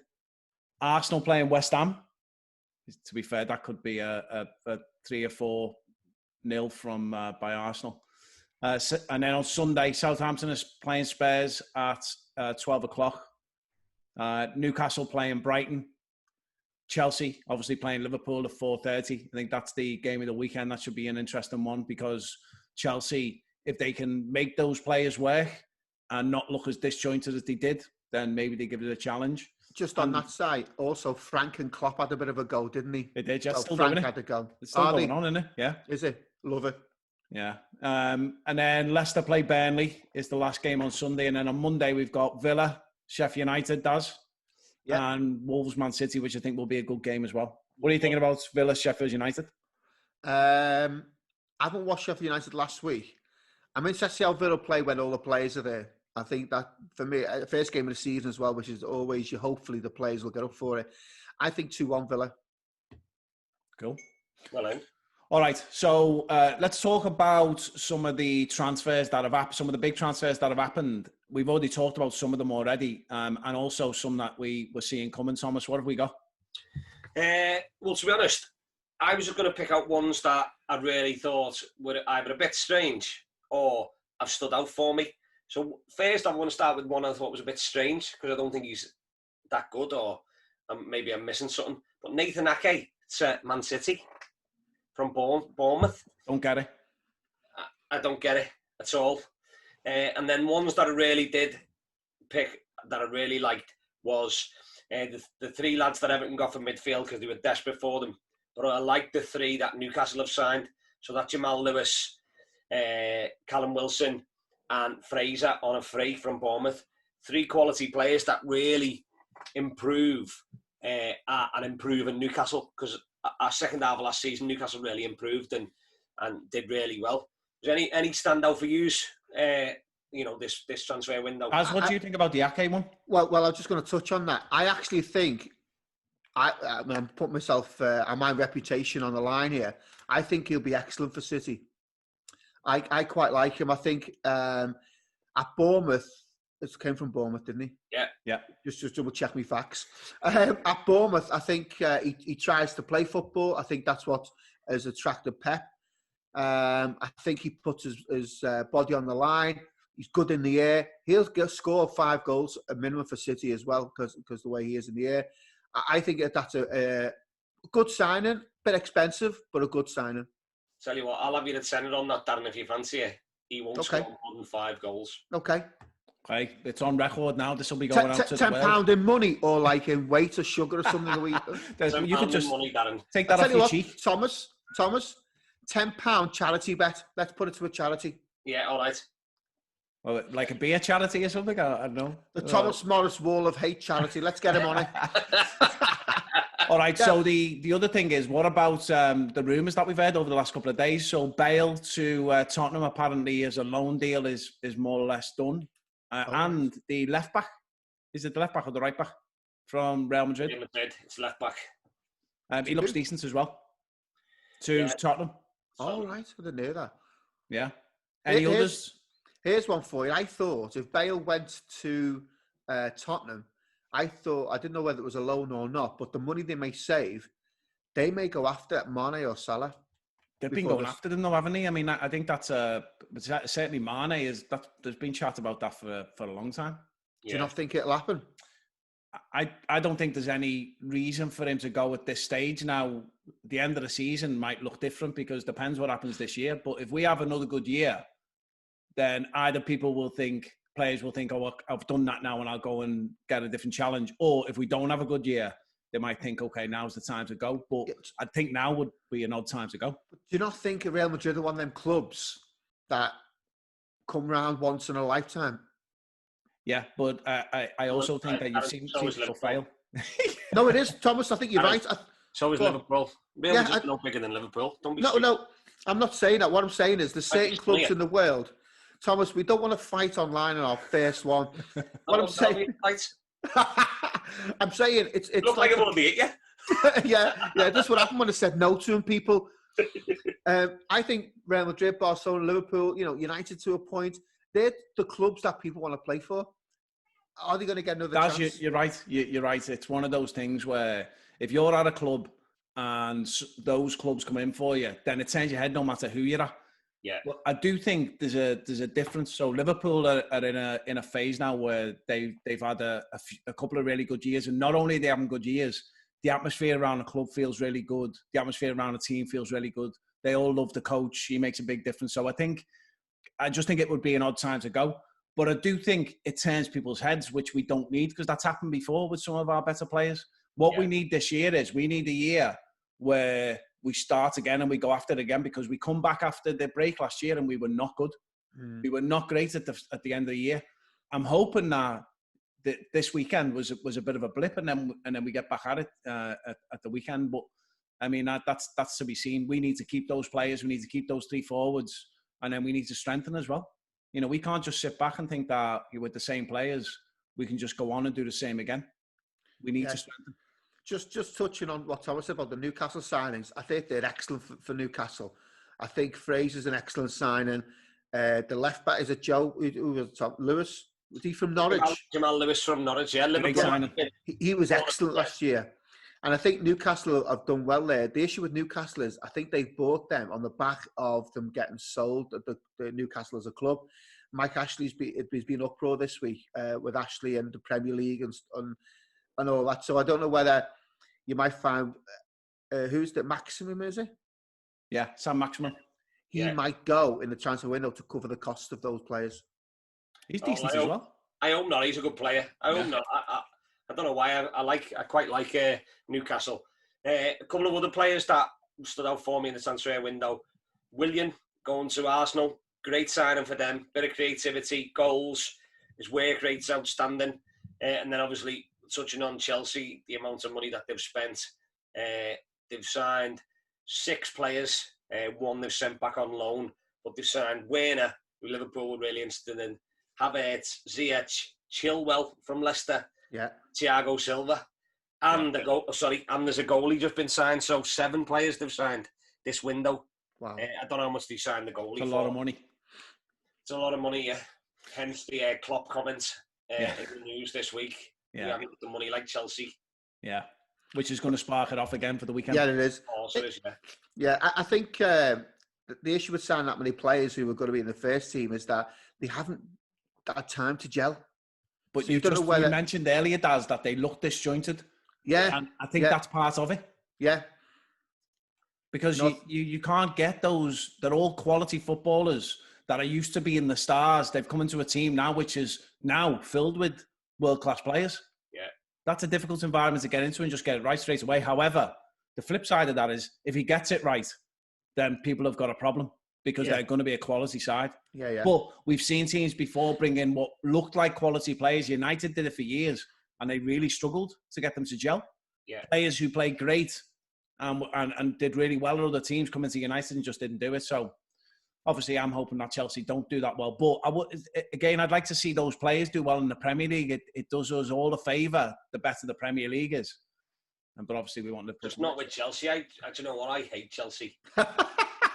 Arsenal playing West Ham. To be fair, that could be a 3 or 4-0 from by Arsenal. And then on Sunday, Southampton is playing Spurs at 12 o'clock. Newcastle playing Brighton. Chelsea obviously playing Liverpool at 4:30. I think that's the game of the weekend. That should be an interesting one because Chelsea, if they can make those players work and not look as disjointed as they did, then maybe they give it a challenge. Just on that side, also Frank and Klopp had a bit of a go, didn't he? They did, just still Frank had a go. It's still going on, isn't it? Yeah. Is it? Love it. Yeah. And then Leicester play Burnley. It's the last game on Sunday. And then on Monday, we've got Villa, Sheffield United does. Yeah. And Wolves, Man City, which I think will be a good game as well. What are you thinking about Villa, Sheffield United? I haven't watched Sheffield United last week. I'm interested to see how Villa play when all the players are there. I think that, for me, first game of the season as well, which is always, hopefully the players will get up for it. I think 2-1 Villa. Cool. Well then. All right, so let's talk about some of the transfers that have happened, some of the big transfers that have happened. We've already talked about some of them already, and also some that we were seeing coming. Thomas, what have we got? Well, to be honest, I was just going to pick out ones that I really thought were either a bit strange or have stood out for me. So first, I want to start with one I thought was a bit strange because I don't think he's that good, or maybe I'm missing something. But Nathan Ake to Man City from Bournemouth. Don't get it. I don't get it at all. And then ones that I really did pick that I really liked was the 3 lads that Everton got from midfield because they were desperate for them. But I like the 3 that Newcastle have signed. So that's Jamal Lewis, Callum Wilson, and Fraser on a free from Bournemouth. 3 quality players that really improve and improve in Newcastle, because our second half of last season, Newcastle really improved and did really well. Was any standout for yous? This transfer window. What do you think about the Ake one? Well, I was just going to touch on that. I actually think I'm putting myself and my reputation on the line here. I think he'll be excellent for City. I quite like him. I think at Bournemouth, it came from Bournemouth, didn't he? Yeah. Just double check me facts. At Bournemouth, I think he tries to play football. I think that's what has attracted Pep. I think he puts his body on the line. He's good in the air. He'll score 5 goals a minimum for City as well because the way he is in the air. I think that's a good signing. Bit expensive, but a good signing. Tell you what, I'll have you to send it on that, Darren, if you fancy it. He won't score more than 5 goals. Okay, it's on record now. This will be going out to the world. £10 in money or like in weight or sugar or something a week. You could just money, Darren. Take that off your cheek. Thomas, £10 charity bet. Let's put it to a charity. Yeah, all right. Well, like a beer charity or something? I don't know. The Thomas Morris Wall of Hate charity. Let's get him on it. All right, so the other thing is, what about the rumours that we've heard over the last couple of days? So Bale to Tottenham apparently as a loan deal is more or less done. And the left back, is it the left back or the right back from Real Madrid? Real Madrid, it's left back. He looks decent as well. To Tottenham. All right, I didn't hear that. Yeah. Any others? Here's one for you. I thought if Bale went to Tottenham, I didn't know whether it was a loan or not, but the money they may save, they may go after Mane or Salah. They've been going after them though, haven't they? I mean, I think that's certainly Mane is that. There's been chat about that for a long time. Do you not think it'll happen? I don't think there's any reason for him to go at this stage. Now, the end of the season might look different because it depends what happens this year. But if we have another good year, then either players will think, oh, I've done that now and I'll go and get a different challenge. Or if we don't have a good year, they might think, okay, now's the time to go. But I think now would be an odd time to go. Do you not think Real Madrid are one of them clubs that come round once in a lifetime? Yeah, but I also think that you've seen people fail. No, it is, Thomas. I think you're right. So is Liverpool. Real Madrid's no bigger than Liverpool. Don't be stupid. No. I'm not saying that. What I'm saying is there's certain clubs in the world. Thomas, we don't want to fight online in our first one. What I'm saying... I'm saying it's look like I'm going to beat you. yeah, that's what happened when I said no to him, people. I think Real Madrid, Barcelona, Liverpool, United to a point, they're the clubs that people want to play for. Are they going to get another chance? You're right. You're right. It's one of those things where if you're at a club and those clubs come in for you, then it turns your head no matter who you're at. Yeah. Well, I do think there's a difference. So Liverpool are in a phase now where they've had a couple of really good years, and not only are they having good years, the atmosphere around the club feels really good. The atmosphere around the team feels really good. They all love the coach. He makes a big difference. So I just think it would be an odd time to go. But I do think it turns people's heads, which we don't need, because that's happened before with some of our better players. What we need this year is we need a year where we start again and we go after it again, because we come back after the break last year and we were not good. We were not great at the end of the year. I'm hoping that this weekend was a bit of a blip, and then we get back at it at the weekend. But I mean, that's to be seen. We need to keep those players. We need to keep those three forwards, and then we need to strengthen as well. We can't just sit back and think that with the same players we can just go on and do the same again. We need to strengthen. Just touching on what Thomas said about the Newcastle signings, I think they're excellent for Newcastle. I think Fraser's an excellent signing. The left back is Joe. Who was top? Lewis. Was he from Norwich? Jamal Lewis from Norwich. Yeah, Liverpool. He was excellent last year, and I think Newcastle have done well there. The issue with Newcastle is I think they bought them on the back of them getting sold at the Newcastle as a club. Mike Ashley's been uproar this week with Ashley and the Premier League and all that. So I don't know whether you might find who's the Maximum, is it? Yeah, Sam Maximum. He might go in the transfer window to cover the cost of those players. He's decent as well. I hope not. He's a good player. I hope not. I don't know why. I quite like Newcastle. A couple of other players that stood out for me in the transfer window. Willian going to Arsenal. Great signing for them. Bit of creativity, goals. His work rate's outstanding. And then obviously touching on Chelsea, the amount of money that they've spent. They've signed 6 players. One they've sent back on loan. But they've signed Werner, who Liverpool were really interested in. Havertz, Ziyech, Chilwell from Leicester. Yeah. Thiago Silva. And there's a goalie just been signed. So 7 players they've signed this window. Wow. I don't know how much they signed the goalie for. It's a lot of money. It's a lot of money, yeah. Hence the Klopp comments in the news this week. Yeah. We haven't got the money like Chelsea. Yeah. Which is going to spark it off again for the weekend. Yeah, it is. Also is, yeah. Yeah, I think the issue with signing that many players who are going to be in the first team is that they haven't had time to gel. But you mentioned earlier, Daz, that they look disjointed. Yeah. And I think that's part of it. Yeah. Because you can't get those. They're all quality footballers that are used to being the stars. They've come into a team now which is now filled with world-class players. Yeah. That's a difficult environment to get into and just get it right straight away. However, the flip side of that is if he gets it right, then people have got a problem because they're going to be a quality side. Yeah. But we've seen teams before bring in what looked like quality players. United did it for years and they really struggled to get them to gel. Yeah. Players who played great and did really well at other teams come into United and just didn't do it. So obviously I'm hoping that Chelsea don't do that well. But I'd like to see those players do well in the Premier League. It does us all a favour the better the Premier League is. But obviously we want to... Just not with Chelsea. Do you know what? I hate Chelsea.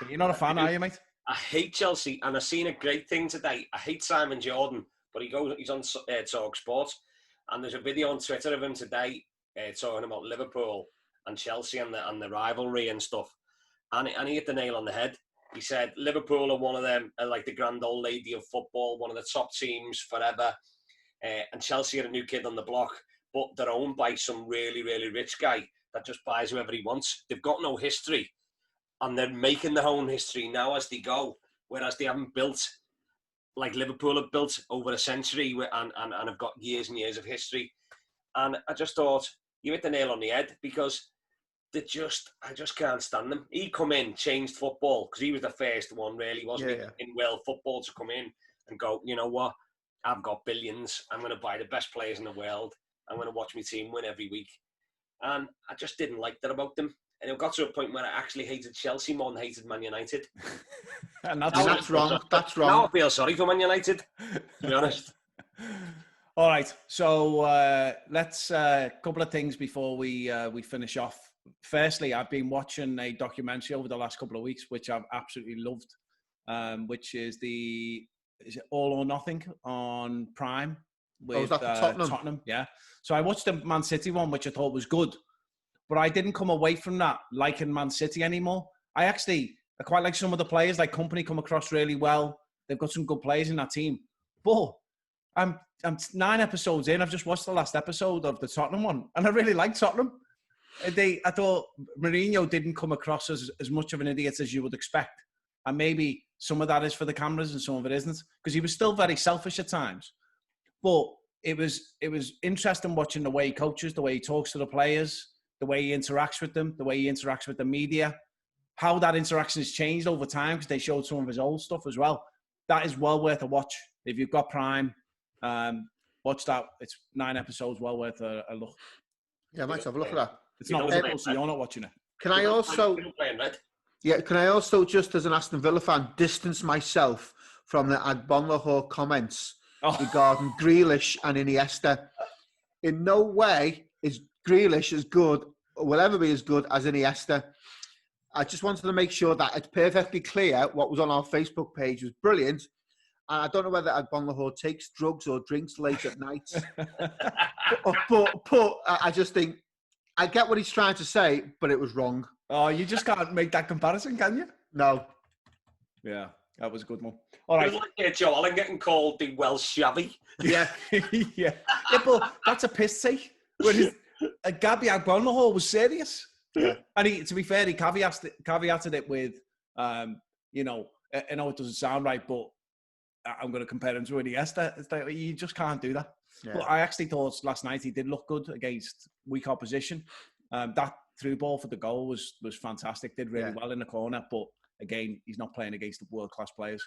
You're not a fan, are you, mate? I hate Chelsea, and I've seen a great thing today. I hate Simon Jordan, but he's on Talk Sports, and there's a video on Twitter of him today talking about Liverpool and Chelsea and the rivalry and stuff. And he hit the nail on the head. He said Liverpool are one of them, like the grand old lady of football, one of the top teams forever. And Chelsea are a new kid on the block, but they're owned by some really, really rich guy that just buys whoever he wants. They've got no history, and they're making their own history now as they go, whereas they haven't built like Liverpool have built over a century and have got years and years of history. And I just thought, you hit the nail on the head, because I just can't stand them. He come in, changed football, because he was the first one, really, wasn't he, in world football to come in and go, you know what, I've got billions, I'm going to buy the best players in the world, I'm going to watch my team win every week. And I just didn't like that about them. And it got to a point where I actually hated Chelsea more than hated Man United. And that's wrong. That's wrong. Now I feel sorry for Man United, to be honest. All right. So let's a couple of things before we finish off. Firstly, I've been watching a documentary over the last couple of weeks, which I've absolutely loved, which is is it All or Nothing on Prime with Tottenham. Yeah. So I watched the Man City one, which I thought was good, but I didn't come away from that liking Man City anymore. I quite like some of the players, like Company come across really well. They've got some good players in that team. But I'm 9 episodes in. I've just watched the last episode of the Tottenham one, and I really like Tottenham. I thought Mourinho didn't come across as much of an idiot as you would expect. And maybe some of that is for the cameras and some of it isn't, because he was still very selfish at times. But it was interesting watching the way he coaches, the way he talks to the players, the way he interacts with them, the way he interacts with the media, how that interaction has changed over time, because they showed some of his old stuff as well. That is well worth a watch. If you've got Prime, watch that. It's 9 episodes, well worth a look. Yeah, I might have a look at that. It's not Liverpool, so you're not watching it. Can I also, just as an Aston Villa fan, distance myself from the Agbonlahor comments regarding Grealish and Iniesta? In no way is Grealish as good, or will ever be as good as Iniesta. I just wanted to make sure that it's perfectly clear what was on our Facebook page was brilliant. And I don't know whether Agbonlahor takes drugs or drinks late at night. but I just think, I get what he's trying to say, but it was wrong. Oh, you just can't make that comparison, can you? No. Yeah, that was a good one. All right. It was like Joe Allen getting called the Welsh shabby. Yeah. yeah, but that's a piss take. Gabby Agbonlahor was serious. Yeah. And he, to be fair, he caveated it with, you know, I know it doesn't sound right, but I'm going to compare him to Iniesta. It's like, you just can't do that. Yeah. But I actually thought last night he did look good against weak opposition. That through ball for the goal was fantastic. Did really well in the corner. But again, he's not playing against the world-class players.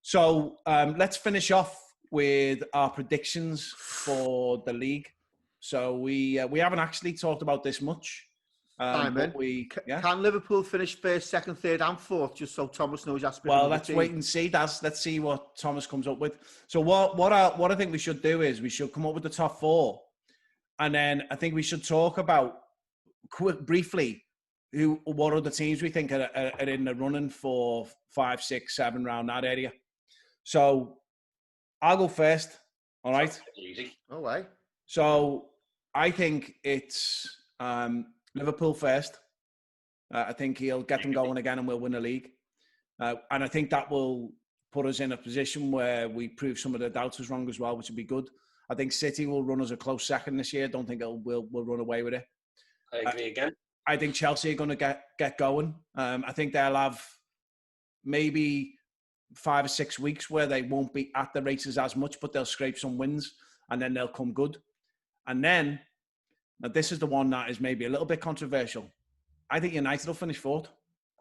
So let's finish off with our predictions for the league. So we haven't actually talked about this much. Simon, can Liverpool finish first, second, third and fourth, just so Thomas knows that's been well, let's wait and see. Let's see what Thomas comes up with. So what I think we should do is we should come up with the top 4. And then I think we should talk about briefly what other teams we think are in the running for 5, 6, 7 round that area. So I'll go first. All right. Easy. All right. So I think it's Liverpool first. I think he'll get them going again and we'll win the league. And I think that will put us in a position where we prove some of the doubters wrong as well, which would be good. I think City will run as a close second this year. I don't think we'll run away with it. I agree again. I think Chelsea are going to get going. I think they'll have maybe 5 or 6 weeks where they won't be at the races as much, but they'll scrape some wins and then they'll come good. And then, now this is the one that is maybe a little bit controversial. I think United will finish 4th.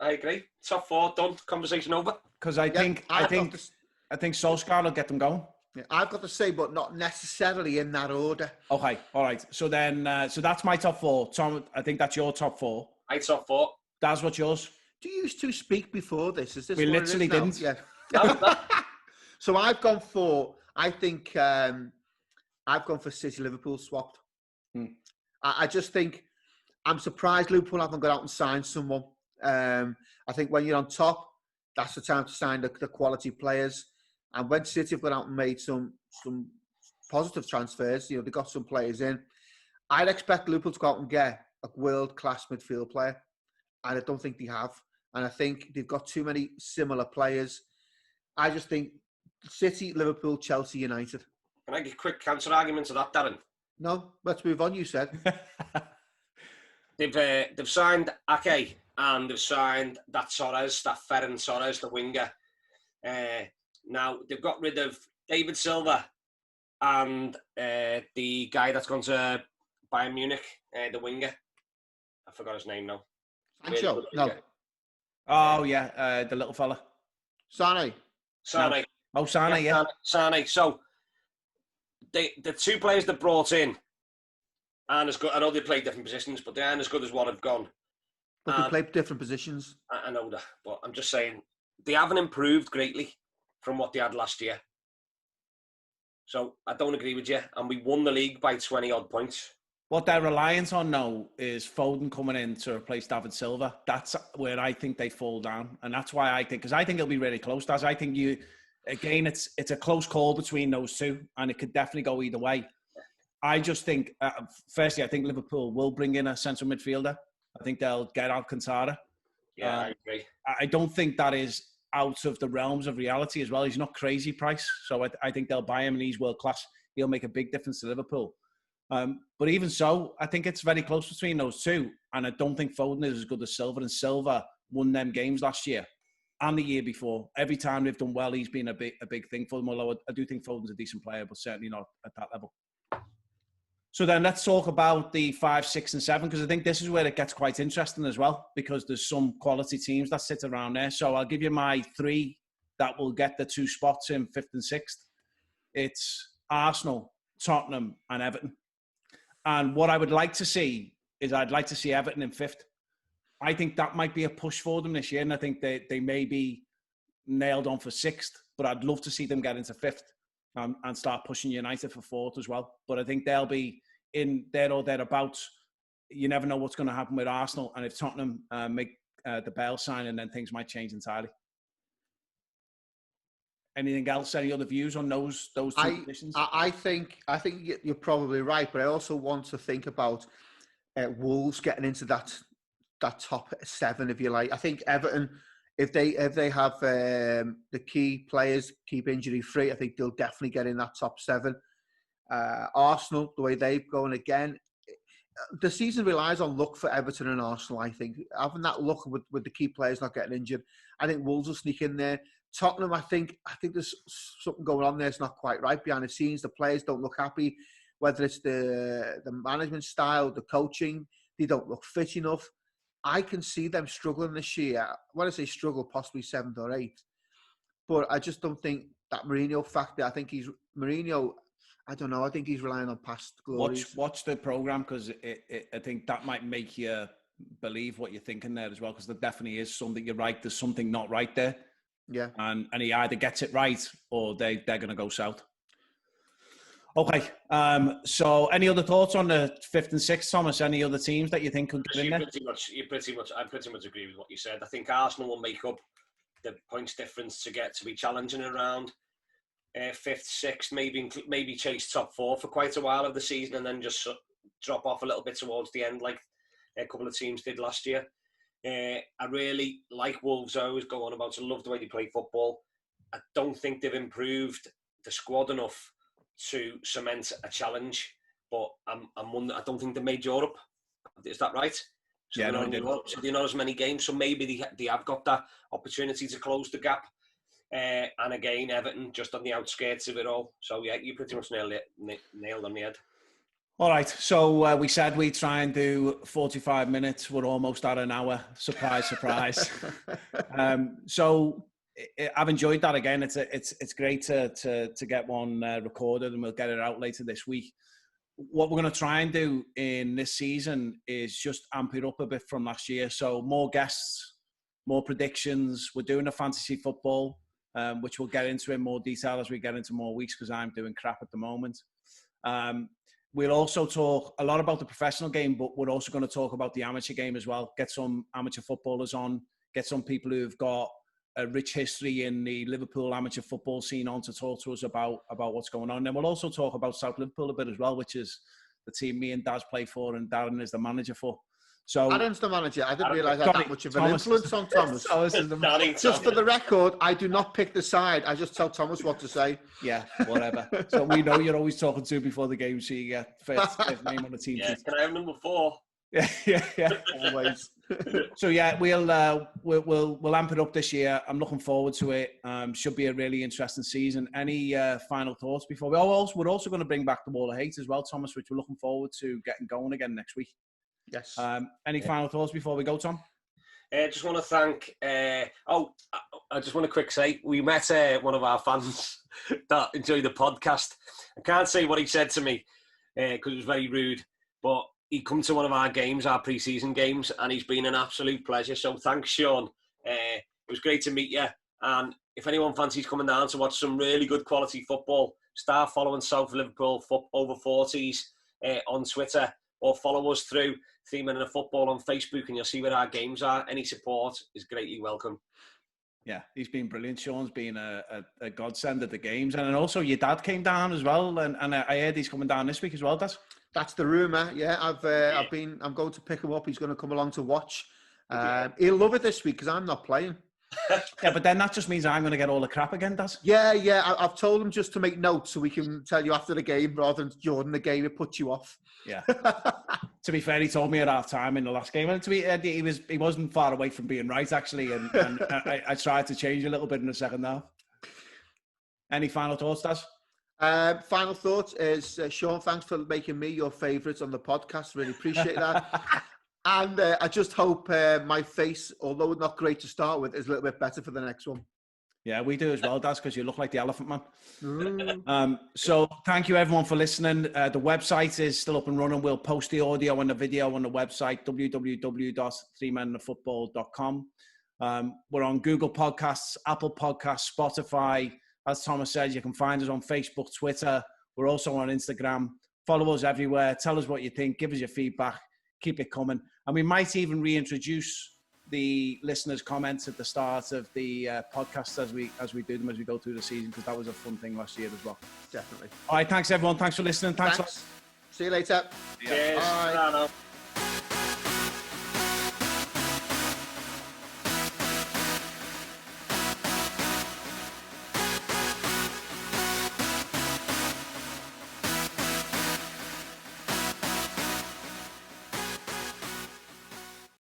I agree. Top 4 done. Conversation over. Because I think Solskjaer will get them going. Yeah, I've got to say, but not necessarily in that order. Okay, all right. So then, so that's my top 4. Tom, I think that's your top 4. My top 4. That's what's yours. Do you used to speak before this? Is this we literally didn't? Yeah. So I've gone for. I think I've gone for City Liverpool swapped. I just think I'm surprised Liverpool haven't got out and signed someone. I think when you're on top, that's the time to sign the quality players. And when City have gone out and made some positive transfers, they got some players in. I'd expect Liverpool to go out and get a world-class midfield player, and I don't think they have. And I think they've got too many similar players. I just think City, Liverpool, Chelsea, United. Can I give a quick counter argument to that, Darren? No, let's move on. You said they've signed Ake and they've signed that Ferran Torres, the winger. Now they've got rid of David Silva and the guy that's gone to Bayern Munich, the winger. I forgot his name now. Sancho? Really No. Oh, yeah, the little fella. Sane. Sane. Oh, Sane, yeah. Sane. So, the two players they brought in aren't as good. I know they play different positions, but they aren't as good as what have gone. But they play different positions. I know that, but I'm just saying, they haven't improved greatly from what they had last year. So, I don't agree with you. And we won the league by 20-odd points. What they're reliant on now is Foden coming in to replace David Silva. That's where I think they fall down. And that's why because I think it'll be really close. I think it's a close call between those two, and it could definitely go either way. I just think, firstly, I think Liverpool will bring in a central midfielder. I think they'll get Alcantara. Yeah, I agree. I don't think that is out of the realms of reality as well. He's not crazy price. So I think they'll buy him, and he's world class. He'll make a big difference to Liverpool. But even so, I think it's very close between those two. And I don't think Foden is as good as Silva. And Silva won them games last year and the year before. Every time they've done well, he's been a big thing for them. Although I do think Foden's a decent player, but certainly not at that level. So then let's talk about the 5, 6 and 7, because I think this is where it gets quite interesting as well, because there's some quality teams that sit around there. So I'll give you my 3 that will get the 2 spots in 5th and 6th. It's Arsenal, Tottenham and Everton. And what I would like to see is I'd like to see Everton in 5th. I think that might be a push for them this year, and I think they may be nailed on for 6th, but I'd love to see them get into 5th and start pushing United for 4th as well. But I think they'll be in there or thereabouts. You never know what's going to happen with Arsenal, and if Tottenham make the Bale signing, then things might change entirely. Anything else? Any other views on those two positions? I think you're probably right, but I also want to think about Wolves getting into that top 7, if you like. I think Everton, if they have the key players keep injury free, I think they'll definitely get in that top 7. Arsenal, the way they've gone again, the season relies on luck for Everton and Arsenal. I think having that luck with the key players not getting injured, I think Wolves will sneak in there. Tottenham, I think there's something going on there. It's not quite right behind the scenes. The players don't look happy, whether it's the management style, the coaching. They don't look fit enough. I can see them struggling this year. When I say struggle, possibly 7th or 8th. But I just don't think that Mourinho factor. I think Mourinho. I don't know. I think he's relying on past glories. Watch the programme, because I think that might make you believe what you're thinking there as well, because there definitely is something. You're right. There's something not right there. Yeah. And he either gets it right or they're going to go south. Okay. So any other thoughts on the 5th and 6th, Thomas? Any other teams that you think could get in there? I pretty much agree with what you said. I think Arsenal will make up the points difference to be challenging around 5th, 6th, maybe chase top 4 for quite a while of the season and then just drop off a little bit towards the end like a couple of teams did last year. I really like Wolves. I always go on about. I love the way they play football. I don't think they've improved the squad enough to cement a challenge. But I don't think they made Europe. Is that right? So yeah, they're not as many games. So maybe they have got that opportunity to close the gap. And again, Everton just on the outskirts of it all. So yeah, you pretty much nailed on the head. All right, so we said we'd try and do 45 minutes. We're almost at an hour. Surprise, surprise. So I've enjoyed that again. It's great to get one recorded, and we'll get it out later this week. What we're going to try and do in this season is just amp it up a bit from last year. So more guests, more predictions. We're doing a fantasy football, which we'll get into in more detail as we get into more weeks, because I'm doing crap at the moment. We'll also talk a lot about the professional game, but we're also going to talk about the amateur game as well. Get some amateur footballers on, get some people who've got a rich history in the Liverpool amateur football scene on to talk to us about what's going on. And then we'll also talk about South Liverpool a bit as well, which is the team me and Daz play for and Darren is the manager for. So Darren's the manager. I didn't realise I had that much of an influence on Thomas. Just for the record, I do not pick the side. I just tell Thomas what to say. Yeah, whatever. So we know you're always talking to before the game, so you get first name on the team. Yeah, can I have number 4? Yeah, always. So yeah, we'll amp it up this year. I'm looking forward to it. Should be a really interesting season. Any final thoughts before we? We're also going to bring back the Wall of Hate as well, Thomas, which we're looking forward to getting going again next week. Yes. Any final thoughts before we go, Tom? Just want to thank. I just want to quick say we met one of our fans that enjoyed the podcast. I can't say what he said to me because it was very rude, but he come to one of our games, our pre-season games, and he's been an absolute pleasure. So thanks, Sean. It was great to meet you. And if anyone fancies coming down to watch some really good quality football, start following South Liverpool over 40s on Twitter, or follow us through 3 Men and a Football on Facebook, and you'll see where our games are. Any support is greatly welcome. Yeah, he's been brilliant. Sean's been a godsend at the games, and then also your dad came down as well, and I heard he's coming down this week as well, Dad. That's the rumour. Yeah, I'm going to pick him up. He's going to come along to watch. He'll love it this week because I'm not playing. Yeah, but then that just means I'm going to get all the crap again, Dad. Yeah. I've told him just to make notes so we can tell you after the game rather than during the game. It puts you off. Yeah. To be fair, he told me at half time in the last game, and he wasn't far away from being right actually, and I tried to change a little bit in the second half. Any final thoughts, Daz? Final thoughts is Sean, thanks for making me your favourite on the podcast. Really appreciate that. And I just hope my face, although not great to start with, is a little bit better for the next one. Yeah, we do as well, Daz, because you look like the Elephant Man. So thank you everyone for listening. The website is still up and running. We'll post the audio and the video on the website, www.3menandfootball.com. We're on Google Podcasts, Apple Podcasts, Spotify. As Thomas said, you can find us on Facebook, Twitter. We're also on Instagram. Follow us everywhere. Tell us what you think. Give us your feedback. Keep it coming. And we might even reintroduce the listeners' comments at the start of the podcast as we do them as we go through the season, because that was a fun thing last year as well. Definitely. All right, thanks everyone. Thanks for listening. Thanks. See you later. Cheers. Bye.